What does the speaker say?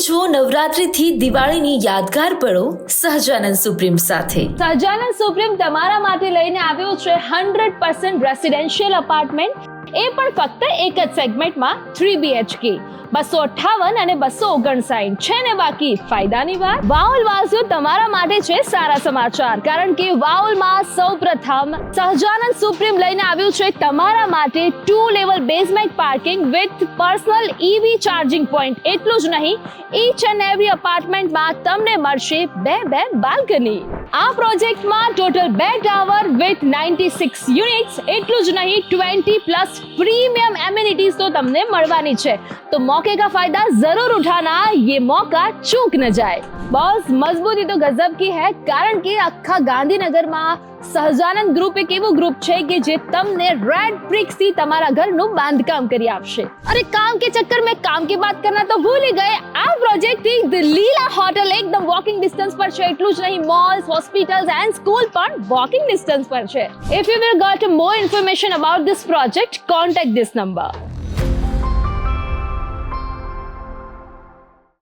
છો નવરાત્રિથી દિવાળીની યાદગાર પળો સહજાનંદ સુપ્રીમ સાથે। સહજાનંદ સુપ્રીમ તમારા માટે લઈને આવ્યો છે 100% રેસિડેન્શિયલ અપાર્ટમેન્ટ, એ પણ ફક્ત એક જ સેગમેન્ટમાં 3 BHK 258 અને 259 છે ને બાકી ફાયદાની વાત। વાઉલ વાસીઓ તમારા માટે છે સારા સમાચાર, કારણ કે વાઉલમાં સૌપ્રથમ સહજાનંદ સુપ્રીમ લઈને આવ્યું છે તમારા માટે 2 level basement parking with personal EV charging point. એટલું જ નહીં, ઈચ એન્ડ એવરી અપાર્ટમેન્ટમાં તમને મળશે 2 બાલ્કની। આ પ્રોજેક્ટમાં ટોટલ 2 ટાવર વિથ 96 યુનિટ્સ। એટલું જ નહીં, 20+ प्रीमियम एमिनिटीज तो તમને મળવાની છે। तो मौके का फायदा जरूर उठाना, ये मौका चूक न जाए। बॉस मजबूती तो गजब की है, कारण કે આખા ગાંધીનગરમાં સહજાનંદ ગ્રુપ એક એવું ગ્રુપ છે કે જે તમને રેડ બ્રિક્સ થી તમારા ઘરનું બાંધકામ કરી આપશે। અરે કામ કે ચક્કર में काम की बात करना तो भूल ही गए। આ પ્રોજેક્ટ થી દિલ્હીલા હોટલ એકદમ વોકિંગ ડિસ્ટન્સ પર છે। એટલું જ નહીં, મોલ્સ, હોસ્પિટલ્સ એન્ડ સ્કૂલ પણ વોકિંગ ડિસ્ટન્સ પર છે। If you will got more information about this project, contact this number.